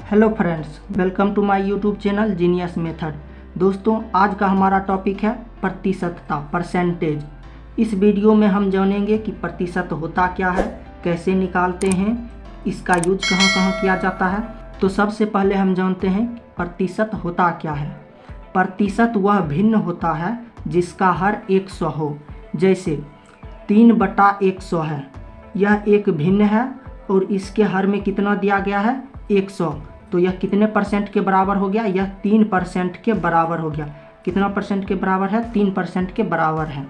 Hello friends, welcome to my YouTube channel genius method. दोस्तों, आज का हमारा टॉपिक है प्रतिशतता, परसेंटेज। इस वीडियो में हम जानेंगे कि प्रतिशत होता क्या है, कैसे निकालते हैं, इसका यूज कहाँ कहाँ किया जाता है। तो सबसे पहले हम जानते हैं प्रतिशत होता क्या है। प्रतिशत वह भिन्न होता है जिसका हर 100 हो। जैसे 3/100 है, यह एक भिन्न है और इसके हर में कितना दिया गया है, 100। तो यह कितने परसेंट के बराबर हो गया, यह 3% के बराबर हो गया। कितना परसेंट के बराबर है, 3% के बराबर है।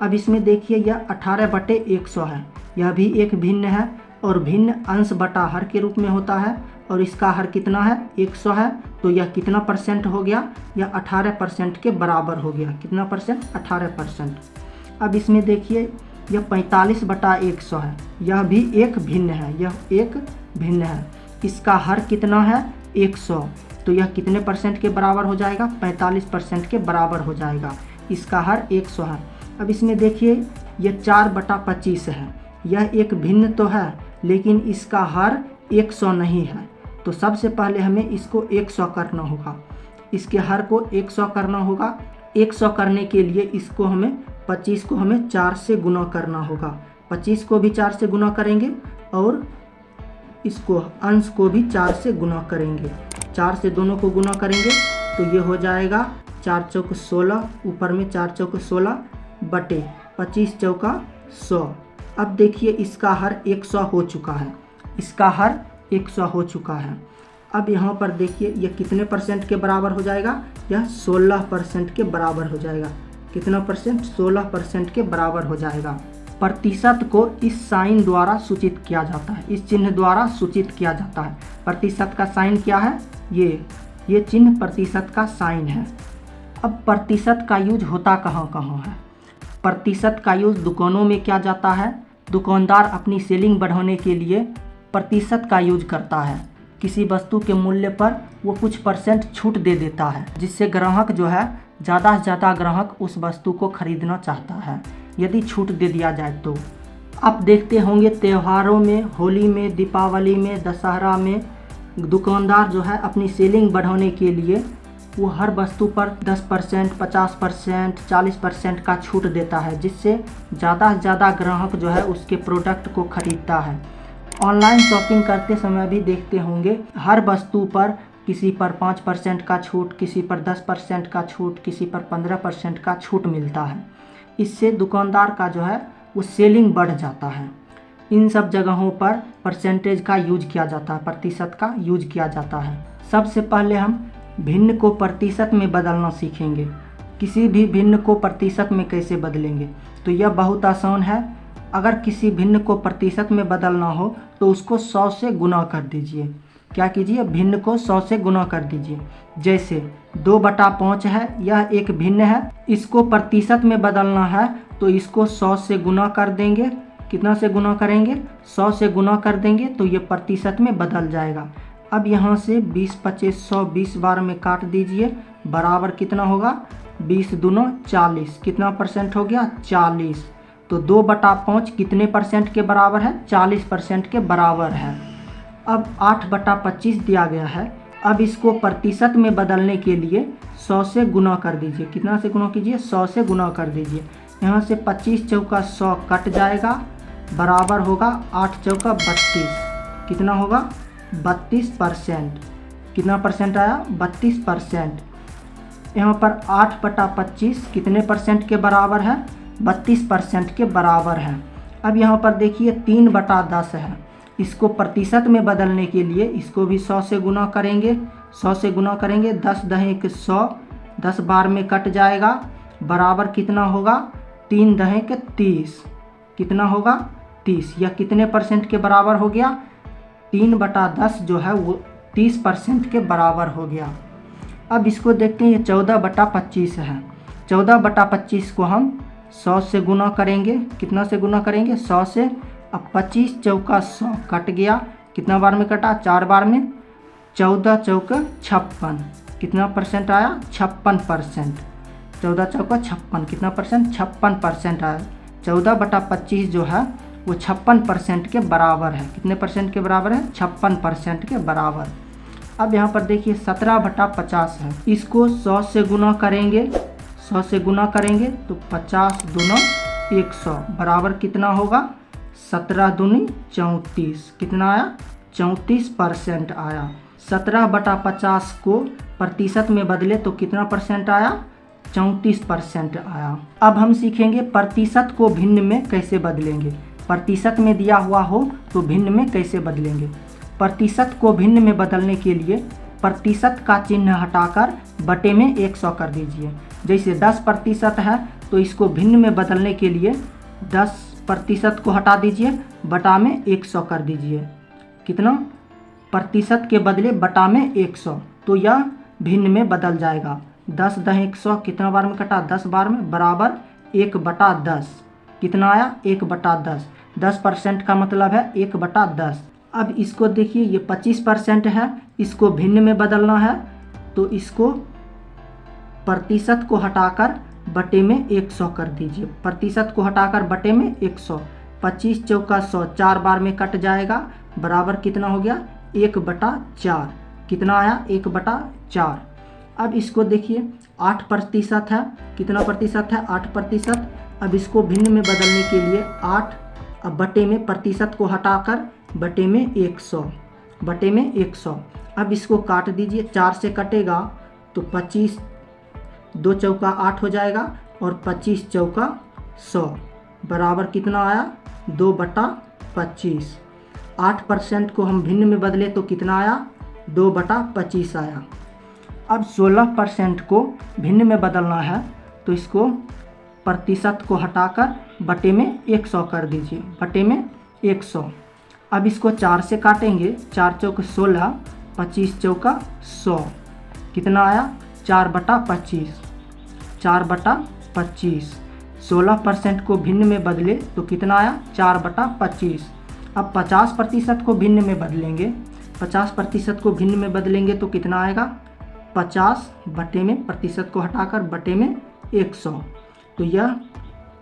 अब इसमें देखिए, यह 18/100 है, यह भी एक भिन्न है और भिन्न अंश बटा हर के रूप में होता है और इसका हर कितना है, 100 है। तो यह कितना परसेंट हो गया, यह 18% के बराबर हो गया। कितना परसेंट, 18%। अब इसमें देखिए, यह 45/100 है, यह भी एक भिन्न है, यह एक भिन्न है। इसका हर कितना है, 100। तो यह कितने परसेंट के बराबर हो जाएगा, 45% के बराबर हो जाएगा। इसका हर 100 है। अब इसमें देखिए, यह 4/25 है, यह एक भिन्न तो है लेकिन इसका हर 100 नहीं है। तो सबसे पहले हमें इसको 100 करना होगा, इसके हर को 100 करना होगा। 100 करने के लिए इसको हमें 25 को हमें 4 से गुना करना होगा। 25 को भी 4 से गुना करेंगे और इसको अंश को भी 4 से गुना करेंगे। 4 से दोनों को गुना करेंगे तो ये हो जाएगा 4 चौक 16, ऊपर में 4 चौक 16 बटे 25 चौका 100। अब देखिए, इसका हर 100 हो चुका है, इसका हर 100 हो चुका है। अब यहाँ पर देखिए, यह कितने परसेंट के बराबर हो जाएगा, यह 16% के बराबर हो जाएगा। कितना परसेंट, 16% के बराबर हो जाएगा। प्रतिशत को इस साइन द्वारा सूचित किया जाता है, इस चिन्ह द्वारा सूचित किया जाता है। प्रतिशत का साइन क्या है, ये चिन्ह प्रतिशत का साइन है। अब प्रतिशत का यूज होता कहाँ कहाँ है। प्रतिशत का यूज दुकानों में किया जाता है। दुकानदार अपनी सेलिंग बढ़ाने के लिए प्रतिशत का यूज करता है। किसी वस्तु के मूल्य पर वो कुछ परसेंट छूट दे देता है, जिससे ग्राहक जो है, ज़्यादा से ज़्यादा ग्राहक उस वस्तु को खरीदना चाहता है यदि छूट दे दिया जाए तो। आप देखते होंगे त्योहारों में, होली में, दीपावली में, दशहरा में दुकानदार जो है अपनी सेलिंग बढ़ाने के लिए वो हर वस्तु पर 10%, 50%, 40% का छूट देता है, जिससे ज़्यादा से ज़्यादा ग्राहक जो है उसके प्रोडक्ट को खरीदता है। ऑनलाइन शॉपिंग करते समय भी देखते होंगे, हर वस्तु पर किसी पर 5% का छूट, किसी पर 10% का छूट, किसी पर 15% का छूट मिलता है। इससे दुकानदार का जो है वो सेलिंग बढ़ जाता है। इन सब जगहों पर परसेंटेज का यूज किया जाता है, प्रतिशत का यूज किया जाता है। सबसे पहले हम भिन्न को प्रतिशत में बदलना सीखेंगे। किसी भी भिन्न को प्रतिशत में कैसे बदलेंगे, तो यह बहुत आसान है। अगर किसी भिन्न को प्रतिशत में बदलना हो तो उसको 100 से गुना कर दीजिए। क्या कीजिए, भिन्न को 100 से गुना कर दीजिए। जैसे 2/5 है, यह एक भिन्न है, इसको प्रतिशत में बदलना है तो इसको 100 से गुना कर देंगे। कितना से गुना करेंगे, 100 से गुना कर देंगे तो ये प्रतिशत में बदल जाएगा। अब यहाँ से 20, 25, 100 20 बार में काट दीजिए, बराबर कितना होगा, 20 दूना 40। कितना परसेंट हो गया, 40। तो 2/5 कितने परसेंट के बराबर है, 40% के बराबर है। अब 8/25 दिया गया है। अब इसको प्रतिशत में बदलने के लिए 100 से गुना कर दीजिए। कितना से गुना कीजिए, 100 से गुना कर दीजिए। यहाँ से 25 चौका 100 कट जाएगा, बराबर होगा 8 चौका 32। कितना होगा, 32%। कितना परसेंट आया, 32%। यहाँ पर 8/25 कितने परसेंट के बराबर है, 32% के बराबर है। अब यहाँ पर देखिए 3/10 है, इसको प्रतिशत में बदलने के लिए इसको भी 100 से गुना करेंगे। 100 से गुना करेंगे, 10 दहें 100, 10 बार में कट जाएगा, बराबर कितना होगा, 3 दहें 30। कितना होगा, 30। यह कितने परसेंट के बराबर हो गया, 3/10 जो है वो 30% के बराबर हो गया। अब इसको देखते हैं, ये 14/25 है। 14/25 को हम 100 से गुना करेंगे। कितना से गुना करेंगे, 100 से। अब 25 चौका 100 कट गया, कितना बार में कटा, 4 बार में। 14 चौका 56, कितना परसेंट आया, 56%। 14 चौका 56, कितना परसेंट, 56% आया। 14/25 जो है वो 56% के बराबर है। कितने परसेंट के बराबर है, 56% के बराबर। अब यहाँ पर देखिए 17/50 है, इसको 100 से गुना करेंगे, 100 से गुना करेंगे तो 50 दूना 100 बराबर कितना होगा, 17 दूनी 34, कितना आया, 34% आया। 17/50 को प्रतिशत में बदले तो कितना परसेंट आया, 34% आया। अब हम सीखेंगे प्रतिशत को भिन्न में कैसे बदलेंगे। प्रतिशत में दिया हुआ हो तो भिन्न में कैसे बदलेंगे। प्रतिशत को भिन्न में बदलने के लिए प्रतिशत का चिन्ह हटाकर बटे में 100 कर दीजिए। जैसे 10% है तो इसको भिन्न में बदलने के लिए 10% को हटा दीजिए, बटा में 100 कर दीजिए। कितना, प्रतिशत के बदले बटा में 100, तो यह भिन्न में बदल जाएगा। 10 × 100 कितना बार में कटा, 10 बार में, बराबर 1/10, कितना आया, 1/10। 10% का मतलब है 1/10। अब इसको देखिए, ये 25% है, इसको भिन्न में बदलना है तो इसको प्रतिशत को हटाकर बटे में 100 कर दीजिए। प्रतिशत को हटाकर बटे में 100, 25 चौका 100, 4 बार में कट जाएगा, बराबर कितना हो गया, 1/4, कितना आया, 1/4। अब इसको देखिए 8% है, कितना प्रतिशत है, 8%। अब इसको भिन्न में बदलने के लिए 8, अब बटे में प्रतिशत को हटाकर बटे में 100, बटे में 100। अब इसको काट दीजिए, 4 से कटेगा तो 25, 2 चौका 8 हो जाएगा और 25 चौका 100 बराबर कितना आया, 2/25। 8% को हम भिन्न में बदले तो कितना आया, 2/25 आया। अब 16% को भिन्न में बदलना है तो इसको प्रतिशत को हटाकर बटे में 100 कर दीजिए, बटे में 100। अब इसको 4 से काटेंगे, 4 चौक 16, 25 चौका 100, कितना आया, 4/25, 4/25। 16% को भिन्न में बदले तो कितना आया, 4/25। अब 50% को भिन्न में बदलेंगे, 50% को भिन्न में बदलेंगे तो कितना आएगा, 50 बटे में प्रतिशत को हटाकर बटे में 100, तो यह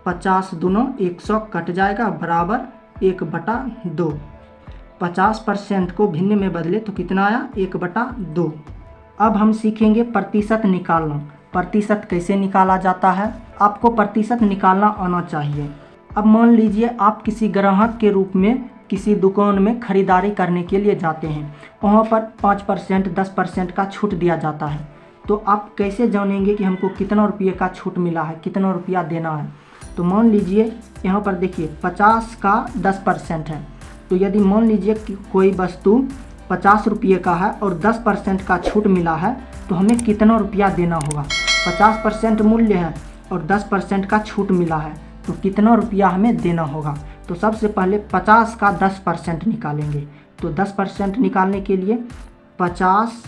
50 दूना 100 कट जाएगा, बराबर 1/2। 50% को भिन्न में बदले तो कितना आया, 1/2। अब हम सीखेंगे प्रतिशत निकालना। प्रतिशत कैसे निकाला जाता है, आपको प्रतिशत निकालना आना चाहिए। अब मान लीजिए आप किसी ग्राहक के रूप में किसी दुकान में खरीदारी करने के लिए जाते हैं, वहाँ पर 5%, 10% का छूट दिया जाता है, तो आप कैसे जानेंगे कि हमको कितना रुपये का छूट मिला है, कितना रुपया देना है। तो मान लीजिए यहाँ पर देखिए 50 का 10% है, तो यदि मान लीजिए कि कोई वस्तु 50 रुपये का है और 10% का छूट मिला है तो हमें कितना रुपया देना होगा। 50% मूल्य है और 10% का छूट मिला है तो कितना रुपया हमें देना होगा। तो सबसे पहले 50 का 10% निकालेंगे, तो 10% निकालने के लिए 50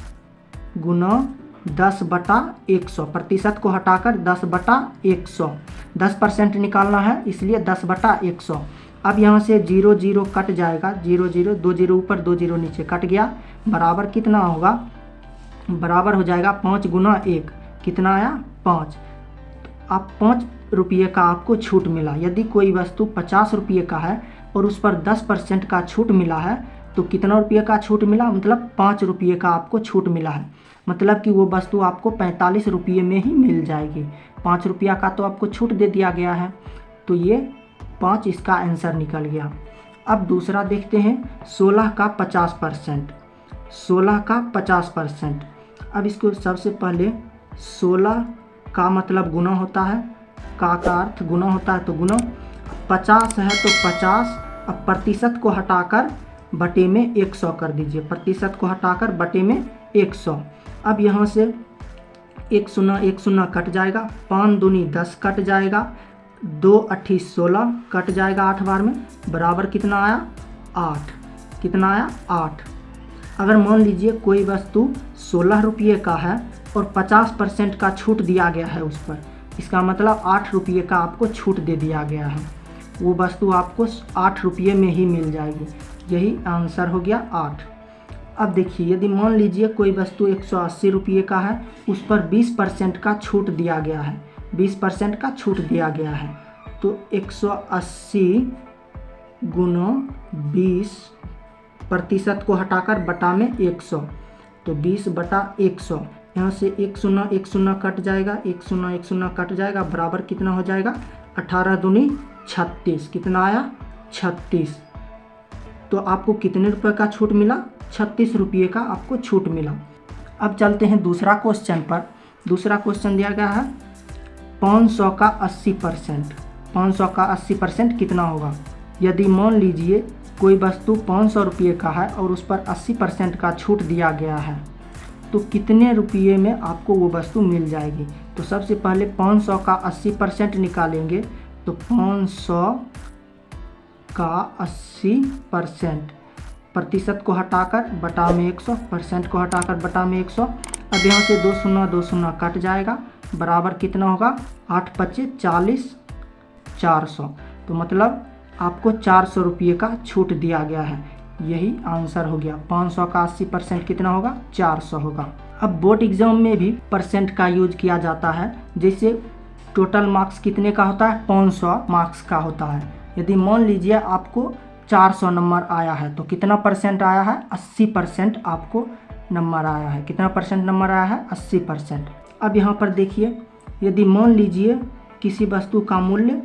गुना 10/100, प्रतिशत को हटाकर 10/100, 10% निकालना है इसलिए 10/100। अब यहाँ से 0 0 कट जाएगा, 0 0, 2 0 ऊपर 2 0 नीचे कट गया, बराबर कितना होगा, बराबर हो जाएगा 5 गुना 1, कितना आया, 5। अब 5 रुपये का आपको छूट मिला। यदि कोई वस्तु 50 रुपये का है और उस पर 10% का छूट मिला है तो कितना रुपये का छूट मिला, मतलब 5 रुपये का आपको छूट मिला है, मतलब कि वो वस्तु आपको 45 रुपये में ही मिल जाएगी। 5 रुपया का तो आपको छूट दे दिया गया है, तो ये 5 इसका आंसर निकल गया। अब दूसरा देखते हैं 16 का 50%, 16 का 50%। अब इसको सबसे पहले 16 का मतलब गुना होता है, का अर्थ गुना होता है तो गुना, 50 है तो 50। अब प्रतिशत को हटाकर बटे में 100 कर दीजिए, प्रतिशत को हटाकर बटे में 100। अब यहाँ से 1 0 कट जाएगा, 5 दूनी 10 कट जाएगा, 2 8 16 कट जाएगा 8 बार में, बराबर कितना आया, 8, कितना आया, 8। अगर मान लीजिए कोई वस्तु 16 रुपये का है और 50% का छूट दिया गया है उस पर, इसका मतलब 8 रुपये का आपको छूट दे दिया गया है, वो वस्तु आपको 8 रुपये में ही मिल जाएगी। यही आंसर हो गया 8। अब देखिए यदि मान लीजिए कोई वस्तु 180 रुपये का है, उस पर 20% का छूट दिया गया है, 20% का छूट दिया गया है, तो 180 गुना 20 प्रतिशत को हटाकर बटा में 100, तो 20/100, यहाँ से 1 0 कट जाएगा, 1 0 कट जाएगा, बराबर कितना हो जाएगा 18 दूनी 36। कितना आया 36। तो आपको कितने रुपए का छूट मिला 36 रुपये का आपको छूट मिला। अब चलते हैं दूसरा क्वेश्चन पर। दूसरा क्वेश्चन दिया गया है 500 का 80%। 500 का 80% कितना होगा। यदि मान लीजिए कोई वस्तु 500 रुपये का है और उस पर 80% का छूट दिया गया है, तो कितने रुपये में आपको वो वस्तु मिल जाएगी। तो सबसे पहले 500 का 80% निकालेंगे, तो 500 का 80%, प्रतिशत को हटाकर बटा में 100, परसेंट को हटाकर बटा में 100। अब यहाँ से 2 0 कट जाएगा, बराबर कितना होगा 8 5 40, 400। तो मतलब आपको 400 रुपये का छूट दिया गया है। यही आंसर हो गया। 500 का 80% कितना होगा 400 होगा। अब बोर्ड एग्जाम में भी परसेंट का यूज किया जाता है। जैसे टोटल मार्क्स कितने का होता है 500 मार्क्स का होता है। यदि मान लीजिए आपको 400 नंबर आया है, तो कितना परसेंट आया है 80% आपको नंबर आया है। कितना परसेंट नंबर आया है 80%। अब यहाँ पर देखिए, यदि मान लीजिए किसी वस्तु का मूल्य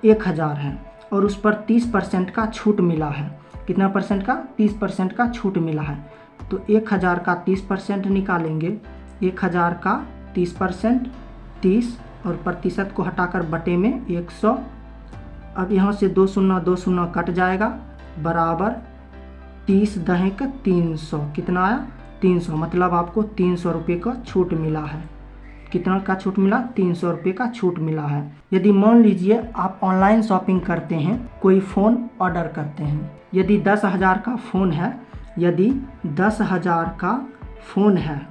1000 है और उस पर 30% का छूट मिला है। कितना परसेंट का 30% का छूट मिला है। तो 1000 का 30% निकालेंगे, 1000 का 30%, 30 और प्रतिशत को हटाकर बटे में 100। अब यहाँ से 2 0 कट जाएगा, बराबर 30 दहेक 300। कितना आया 300। मतलब आपको 300 रुपये का छूट मिला है। कितना का छूट मिला 300 रुपये का छूट मिला है। यदि मान लीजिए आप ऑनलाइन शॉपिंग करते हैं, कोई फ़ोन ऑर्डर करते हैं, यदि 10,000 का फ़ोन है, यदि 10,000 का फ़ोन है,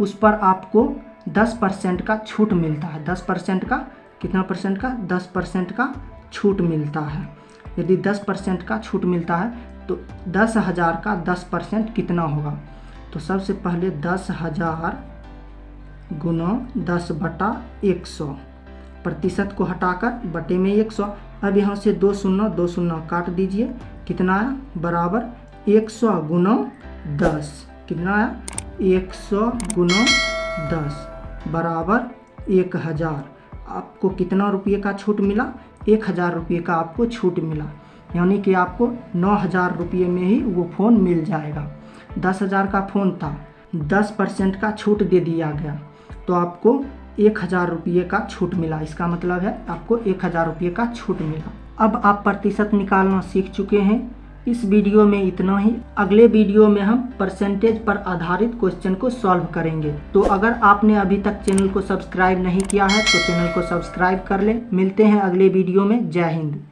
उस पर आपको 10% का छूट मिलता है। 10% का कितना परसेंट का 10% का छूट मिलता है। यदि 10% का छूट मिलता है तो 10,000 का 10% कितना होगा। तो सबसे पहले 10,000 गुना 10/100, प्रतिशत को हटाकर बटे में 100। अब यहाँ से 2 0 काट दीजिए, कितना आया बराबर 100 गुना 10। कितना आया 100 गुना 10 बराबर 1000। आपको कितना रुपये का छूट मिला 1000 रुपये का आपको छूट मिला। यानी कि आपको 9000 रुपये में ही वो फ़ोन मिल जाएगा। 10,000 का फ़ोन था, 10% का छूट दे दिया गया, तो आपको 1000 रुपये का छूट मिला। इसका मतलब है आपको 1000 रुपये का छूट मिला। अब आप प्रतिशत निकालना सीख चुके हैं। इस वीडियो में इतना ही। अगले वीडियो में हम परसेंटेज पर आधारित क्वेश्चन को सॉल्व करेंगे। तो अगर आपने अभी तक चैनल को सब्सक्राइब नहीं किया है तो चैनल को सब्सक्राइब कर लें। मिलते हैं अगले वीडियो में। जय हिंद।